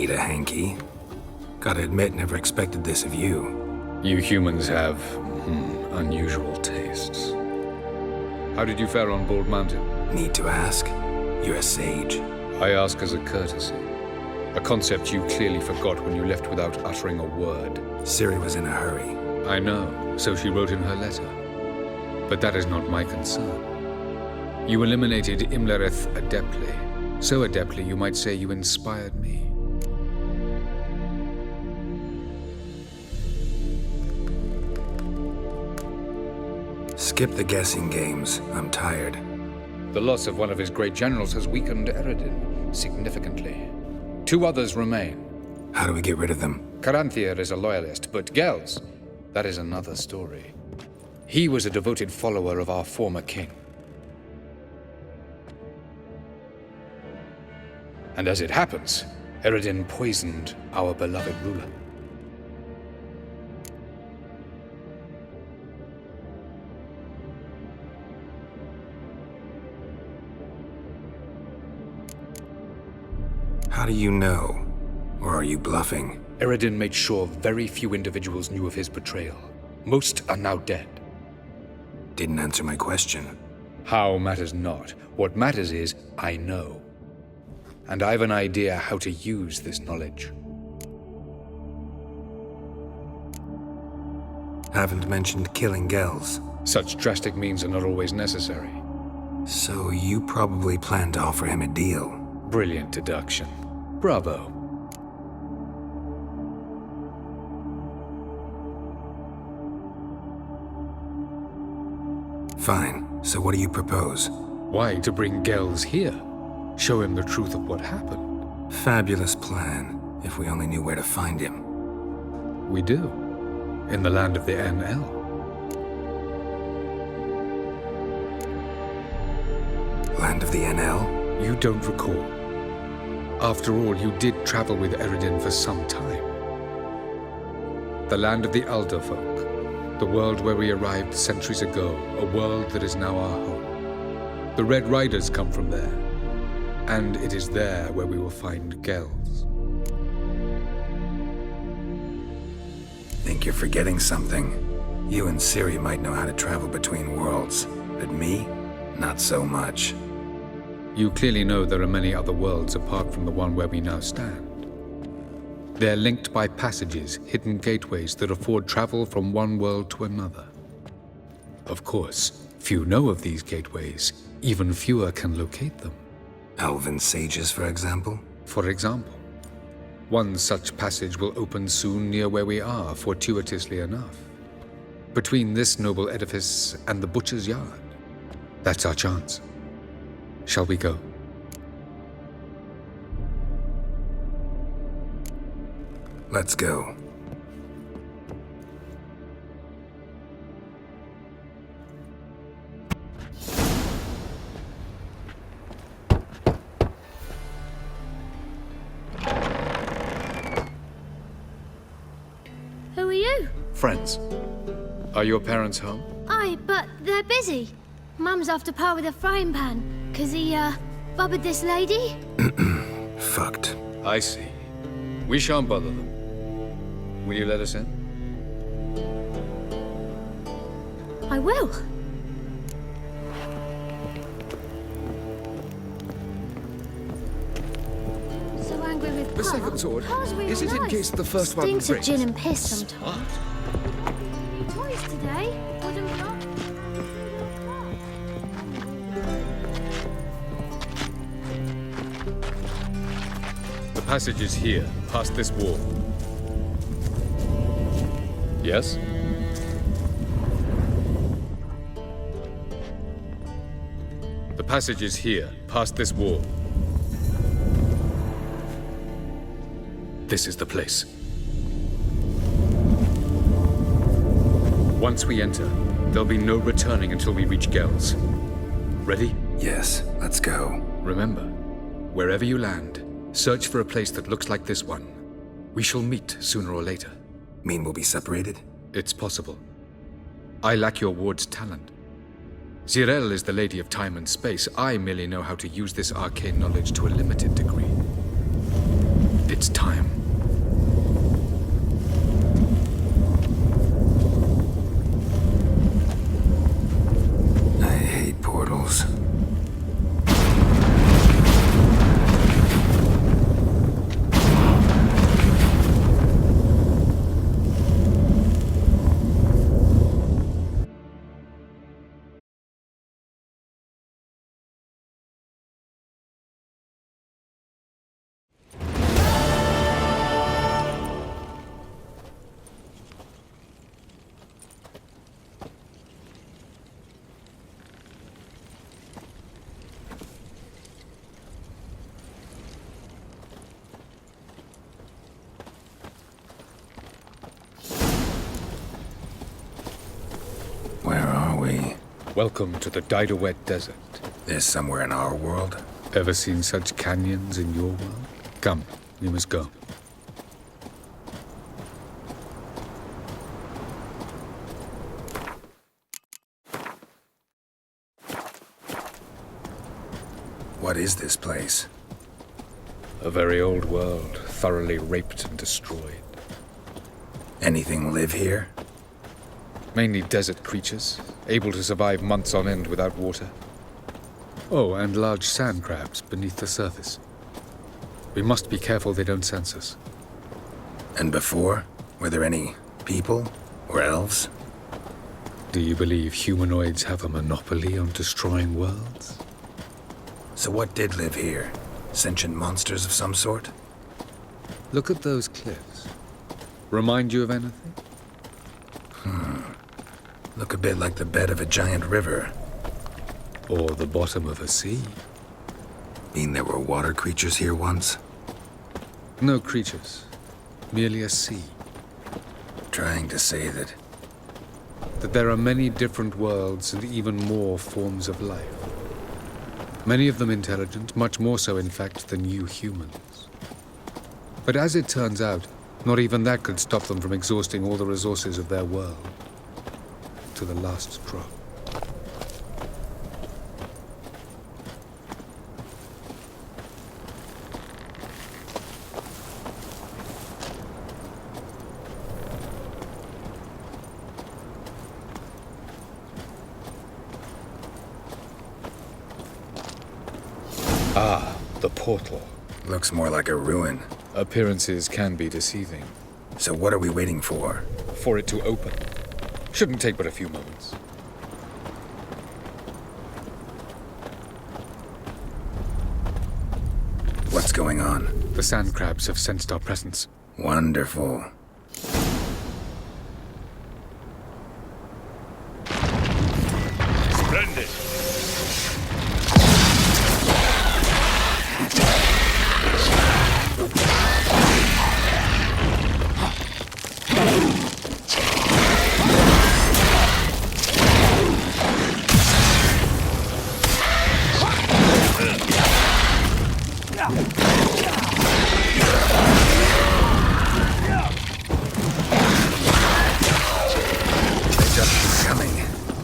Beta hanky. Gotta admit, never expected this of you. You humans have unusual tastes. How did you fare on Bald Mountain? Need to ask? You're a sage. I ask as a courtesy. A concept you clearly forgot when you left without uttering a word. Ciri was in a hurry. I know, so she wrote in her letter. But that is not my concern. You eliminated Imlerith adeptly. So adeptly, you might say you inspired me. Skip the guessing games. I'm tired. The loss of one of his great generals has weakened Eredin significantly. 2 others remain. How do we get rid of them? Caranthir is a loyalist, but Gels, that is another story. He was a devoted follower of our former king. And as it happens, Eredin poisoned our beloved ruler. How do you know? Or are you bluffing? Eredin made sure very few individuals knew of his betrayal. Most are now dead. Didn't answer my question. How matters not. What matters is, I know. And I have an idea how to use this knowledge. Haven't mentioned killing Gels. Such drastic means are not always necessary. So you probably plan to offer him a deal. Brilliant deduction. Bravo. Fine. So what do you propose? Why, to bring Gels here? Show him the truth of what happened. Fabulous plan, if we only knew where to find him. We do. In the land of the NL. Land of the NL? You don't recall. After all, you did travel with Eredin for some time. The land of the Elder Folk. The world where we arrived centuries ago. A world that is now our home. The Red Riders come from there. And it is there where we will find Gels. Think you're forgetting something. You and Ciri might know how to travel between worlds, but me? Not so much. You clearly know there are many other worlds apart from the one where we now stand. They're linked by passages, hidden gateways that afford travel from one world to another. Of course, few know of these gateways. Even fewer can locate them. Elven sages, for example? For example. One such passage will open soon near where we are, fortuitously enough. Between this noble edifice and the butcher's yard. That's our chance. Shall we go? Let's go. Who are you? Friends. Are your parents home? Aye, but they're busy. Mum's off to par with a frying pan, 'cause he, bubbered this lady. Fucked. I see. We shan't bother them. Will you let us in? I will. So angry with The Pa. second sword? Pa's really Is it in nice. case the first one Stinks of breaks? gin and piss sometimes. What? New toys today. Wooden block. The passage is here, past this wall. Yes? The passage is here, past this wall. This is the place. Once we enter, there'll be no returning until we reach Gels. Ready? Yes, let's go. Remember, wherever you land, search for a place that looks like this one. We shall meet sooner or later. Mean we'll be separated? It's possible. I lack your ward's talent. Zirel is the lady of time and space. I merely know how to use this arcane knowledge to a limited degree. It's time. I hate portals. Where are we? Welcome to the Didowet Desert. This somewhere in our world? Ever seen such canyons in your world? Come, we must go. What is this place? A very old world, thoroughly raped and destroyed. Anything live here? Mainly desert creatures, able to survive months on end without water. Oh, and large sand crabs beneath the surface. We must be careful they don't sense us. And before? Were there any people? Or elves? Do you believe humanoids have a monopoly on destroying worlds? So what did live here? Sentient monsters of some sort? Look at those cliffs. Remind you of anything? Look a bit like the bed of a giant river. Or the bottom of a sea? Mean there were water creatures here once? No creatures. Merely a sea. Trying to say that... That there are many different worlds and even more forms of life. Many of them intelligent, much more so in fact than you humans. But as it turns out, not even that could stop them from exhausting all the resources of their world. To the last drop. Ah, the portal. Looks more like a ruin. Appearances can be deceiving. So what are we waiting for? For it to open. Shouldn't take but a few moments. What's going on? The sand crabs have sensed our presence. Wonderful. Splendid.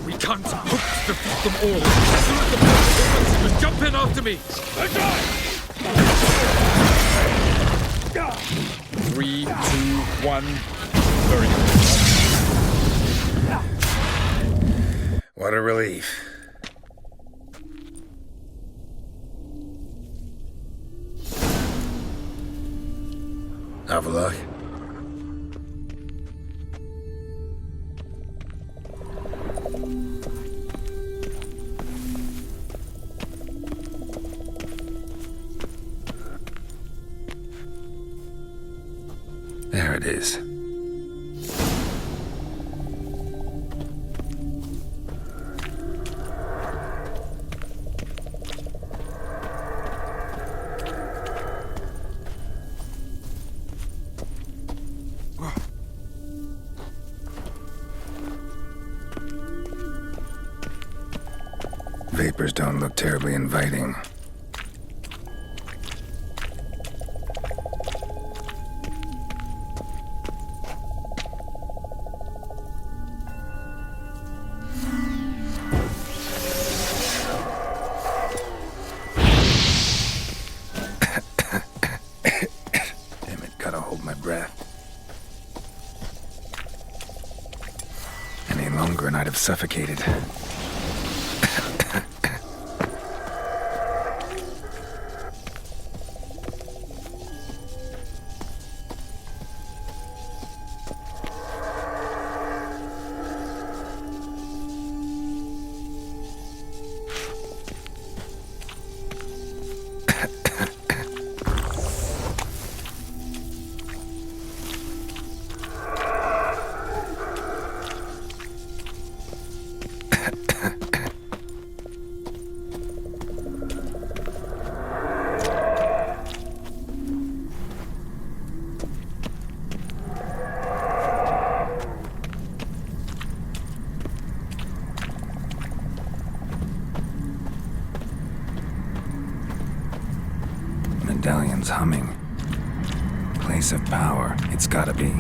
We can't hope to defeat them all. As soon as the portal opens, jump in after me. 3, 2, 1. Very good. What a relief. Have a look. There it is. Vapors don't look terribly inviting. longer and I'd have suffocated. Medallion's humming. Place of power, it's gotta be.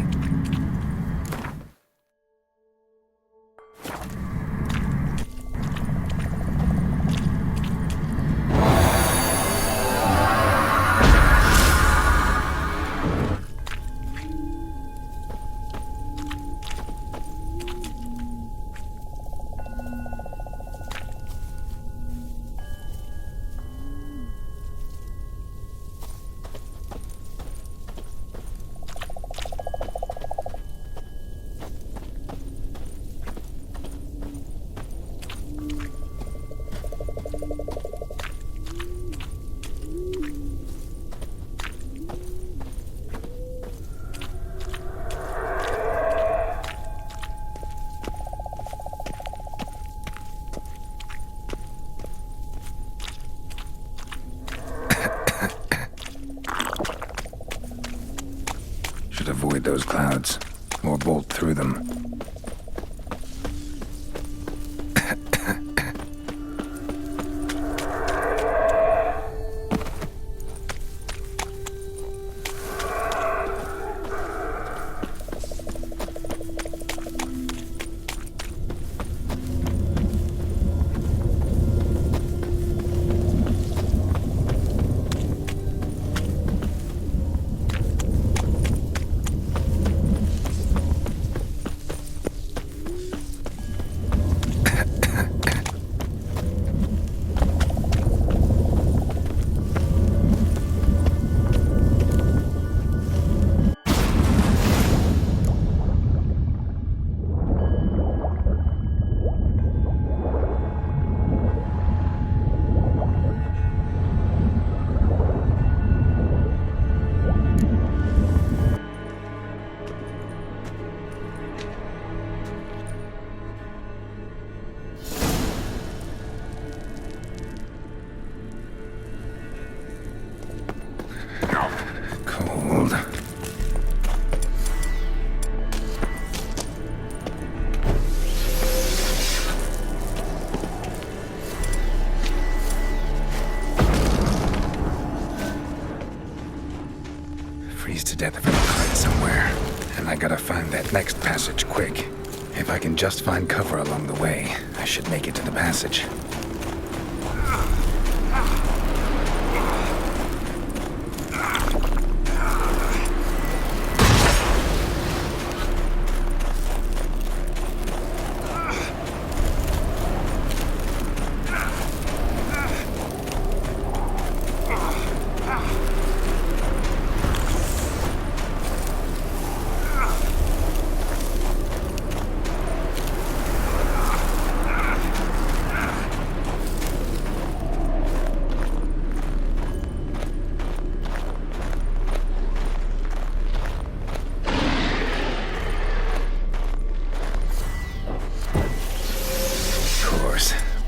Should avoid those clouds, or bolt through them. Cold. Freeze to death if I don't hide somewhere. And I gotta find that next passage quick. If I can just find cover along the way, I should make it to the passage.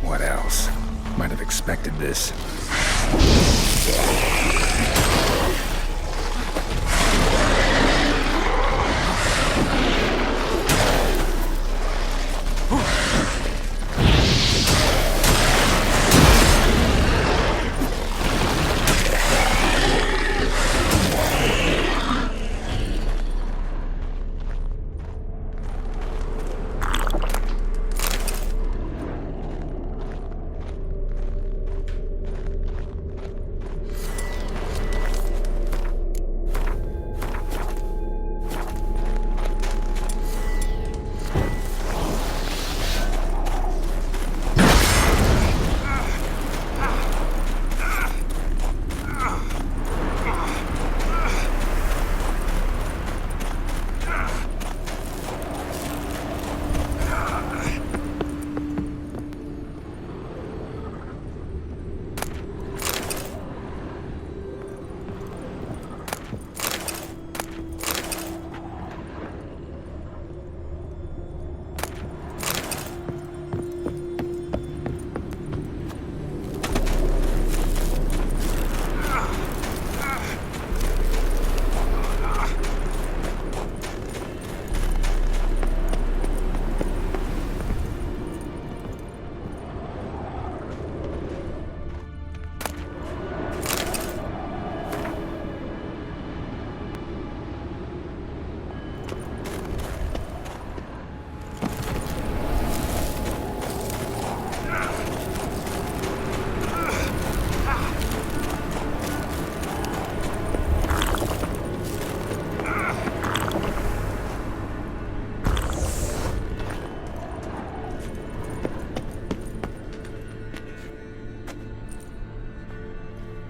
What else? Might have expected this.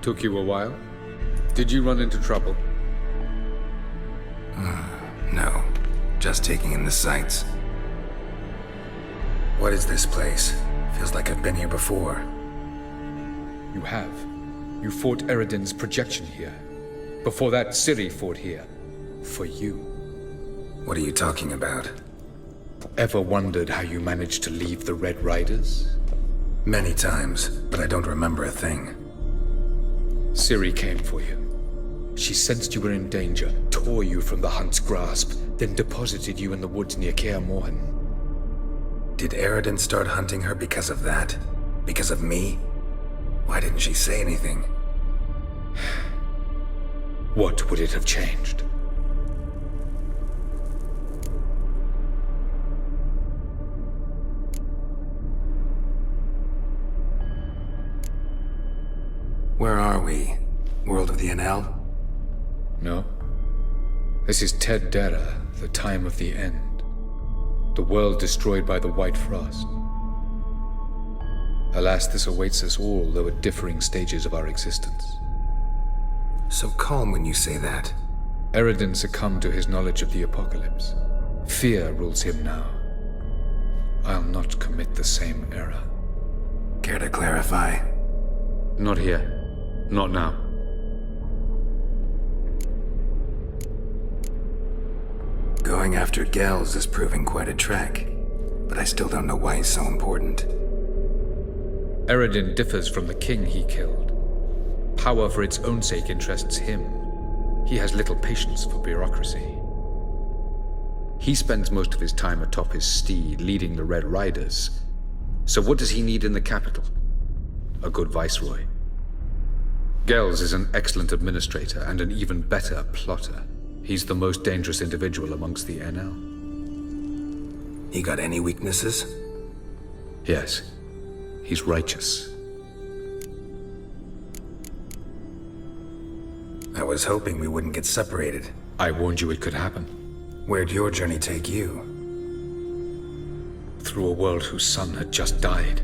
Took you a while? Did you run into trouble? No, just taking in the sights. What is this place? Feels like I've been here before. You have. You fought Eredin's projection here. Before that, Ciri fought here. For you. What are you talking about? Ever wondered how you managed to leave the Red Riders? Many times, but I don't remember a thing. Ciri came for you. She sensed you were in danger, tore you from the Hunt's grasp, then deposited you in the woods near Kaer Morhen. Did Eredin start hunting her because of that? Because of me? Why didn't she say anything? What would it have changed? Where are we? World of the NL? No. This is Ted Dera, the time of the end. The world destroyed by the White Frost. Alas, this awaits us all, though at differing stages of our existence. So calm when you say that. Eredin succumbed to his knowledge of the apocalypse. Fear rules him now. I'll not commit the same error. Care to clarify? Not here. Not now. Going after Gels is proving quite a trek, but I still don't know why he's so important. Eredin differs from the king he killed. Power for its own sake interests him. He has little patience for bureaucracy. He spends most of his time atop his steed, leading the Red Riders. So what does he need in the capital? A good viceroy. Gels is an excellent administrator and an even better plotter. He's the most dangerous individual amongst the NL. He got any weaknesses? Yes. He's righteous. I was hoping we wouldn't get separated. I warned you it could happen. Where'd your journey take you? Through a world whose son had just died.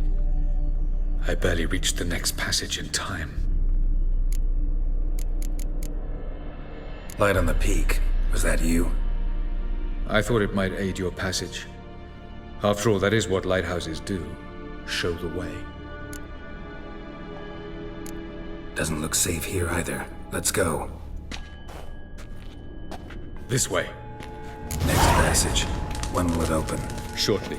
I barely reached the next passage in time. Light on the peak. Was that you? I thought it might aid your passage. After all, that is what lighthouses do. Show the way. Doesn't look safe here either. Let's go. This way. Next passage. When will it open? Shortly.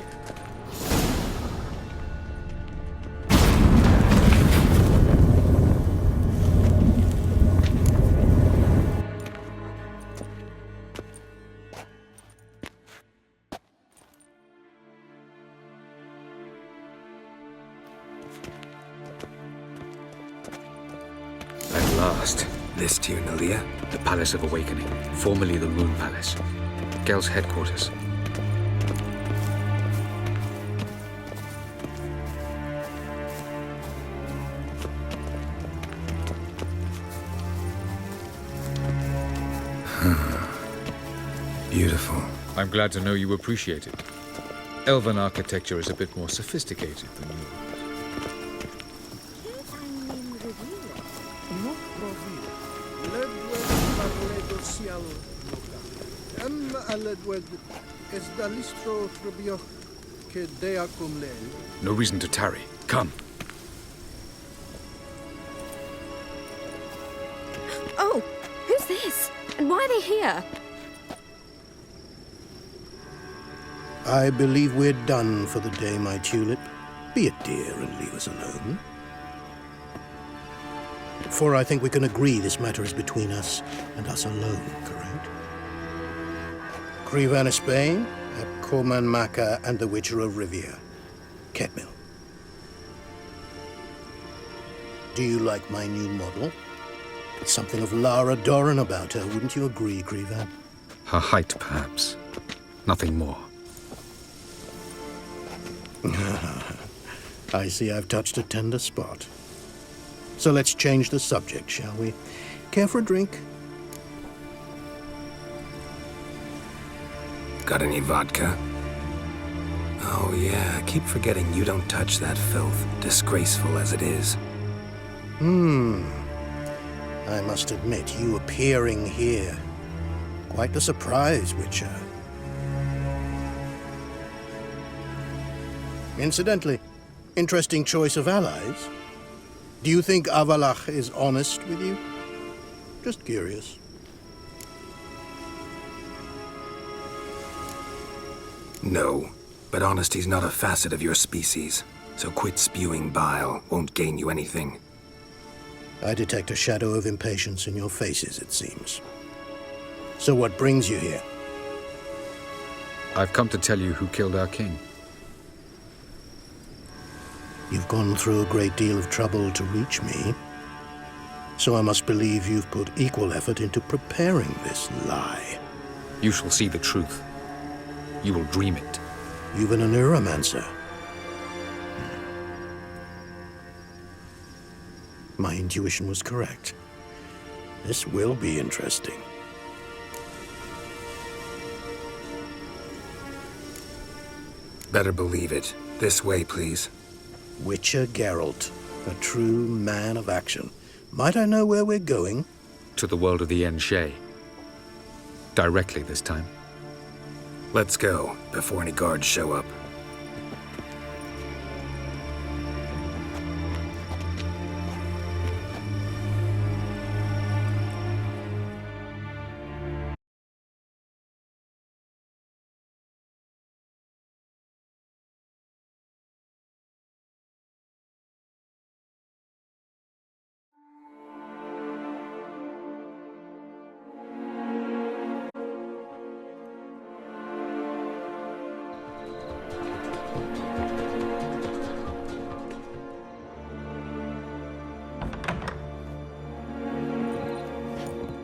At last. This to you, Nalia? The Palace of Awakening, formerly the Moon Palace. Gel's headquarters. Beautiful. I'm glad to know you appreciate it. Elven architecture is a bit more sophisticated than yours. No reason to tarry. Come. Oh, who's this? And why are they here? I believe we're done for the day, my tulip. Be a dear and leave us alone. For I think we can agree this matter is between us and us alone, correct? Crevan of Spain, Corman Maca, and the Witcher of Rivia. Ketmil. Do you like my new model? It's something of Lara Doran about her, wouldn't you agree, Crevan? Her height, perhaps. Nothing more. I see I've touched a tender spot. So let's change the subject, shall we? Care for a drink? Got any vodka? Oh yeah, I keep forgetting you don't touch that filth, disgraceful as it is. I must admit, you appearing here, quite a surprise, Witcher. Incidentally, interesting choice of allies. Do you think Avallac'h is honest with you? Just curious. No, but honesty's not a facet of your species, so quit spewing bile. Won't gain you anything. I detect a shadow of impatience in your faces, it seems. So what brings you here? I've come to tell you who killed our king. You've gone through a great deal of trouble to reach me, so I must believe you've put equal effort into preparing this lie. You shall see the truth. You will dream it. You've been a neuromancer. My intuition was correct. This will be interesting. Better believe it. This way, please. Witcher Geralt, a true man of action. Might I know where we're going? To the world of the Yen Shay. Directly this time. Let's go, before any guards show up.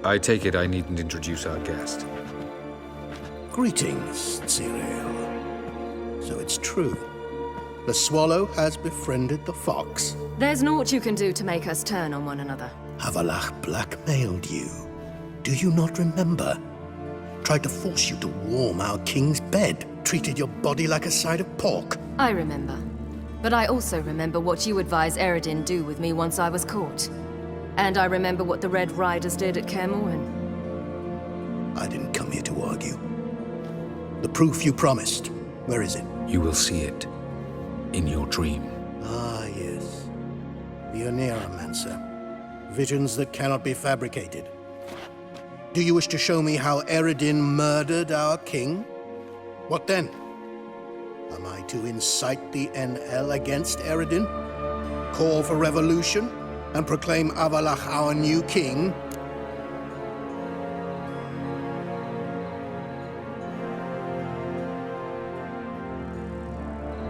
I take it I needn't introduce our guest. Greetings, Cyril. So it's true. The swallow has befriended the fox. There's naught you can do to make us turn on one another. Avallac'h blackmailed you. Do you not remember? Tried to force you to warm our king's bed. Treated your body like a side of pork. I remember. But I also remember what you advised Eredin do with me once I was caught. And I remember what the Red Riders did at Kaer Morhen. I didn't come here to argue. The proof you promised, where is it? You will see it. In your dream. Ah, yes. The Oneiromancer. Visions that cannot be fabricated. Do you wish to show me how Eredin murdered our king? What then? Am I to incite the NL against Eredin? Call for revolution? And proclaim Avallac'h our new king?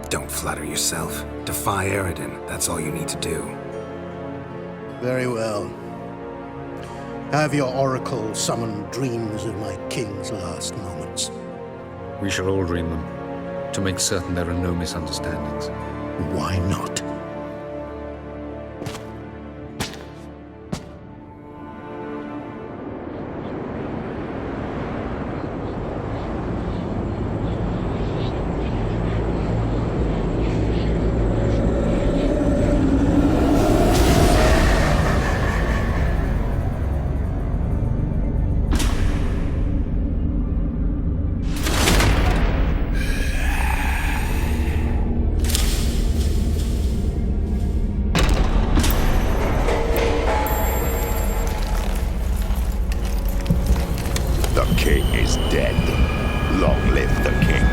Don't flatter yourself. Defy Eredin. That's all you need to do. Very well. Have your oracle summon dreams of my king's last moments. We shall all dream them, to make certain there are no misunderstandings. Why not? The king is dead. Long live the king.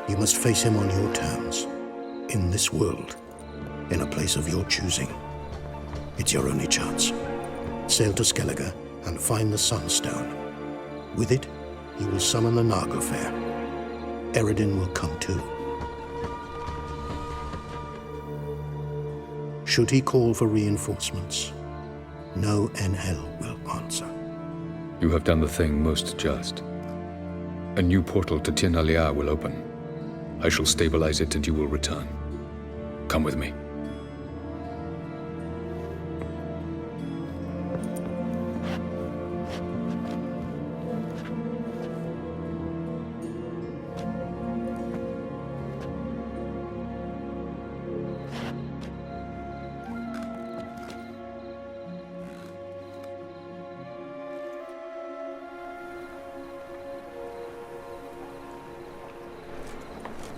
You must face him on your terms. In this world, in a place of your choosing. It's your only chance. Sail to Skellige and find the Sunstone. With it, you will summon the Naglfar. Eredin will come too. Should he call for reinforcements, no NL will answer. You have done the thing most just. A new portal to Tir na Liar will open. I shall stabilize it and you will return. Come with me.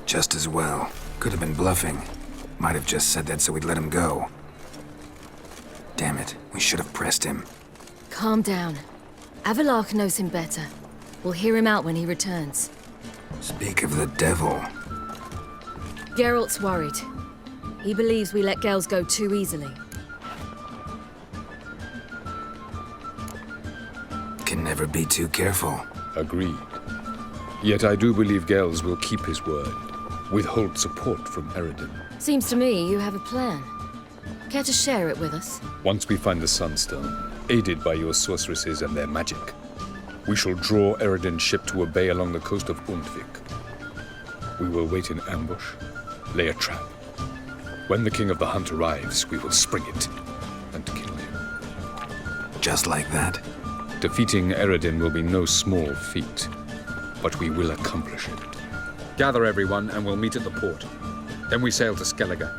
Just as well. Could have been bluffing. Might have just said that so we'd let him go. Damn it, we should have pressed him. Calm down. Avalok knows him better. We'll hear him out when he returns. Speak of the devil. Geralt's worried. He believes we let Gels go too easily. Can never be too careful. Agreed. Yet I do believe Gels will keep his word. Withhold support from Eredin. Seems to me you have a plan. Care to share it with us? Once we find the Sunstone, aided by your sorceresses and their magic, we shall draw Eredin's ship to a bay along the coast of Undvik. We will wait in ambush, lay a trap. When the King of the Hunt arrives, we will spring it and kill him. Just like that? Defeating Eredin will be no small feat, but we will accomplish it. Gather everyone and we'll meet at the port. Then we sail to Skellige.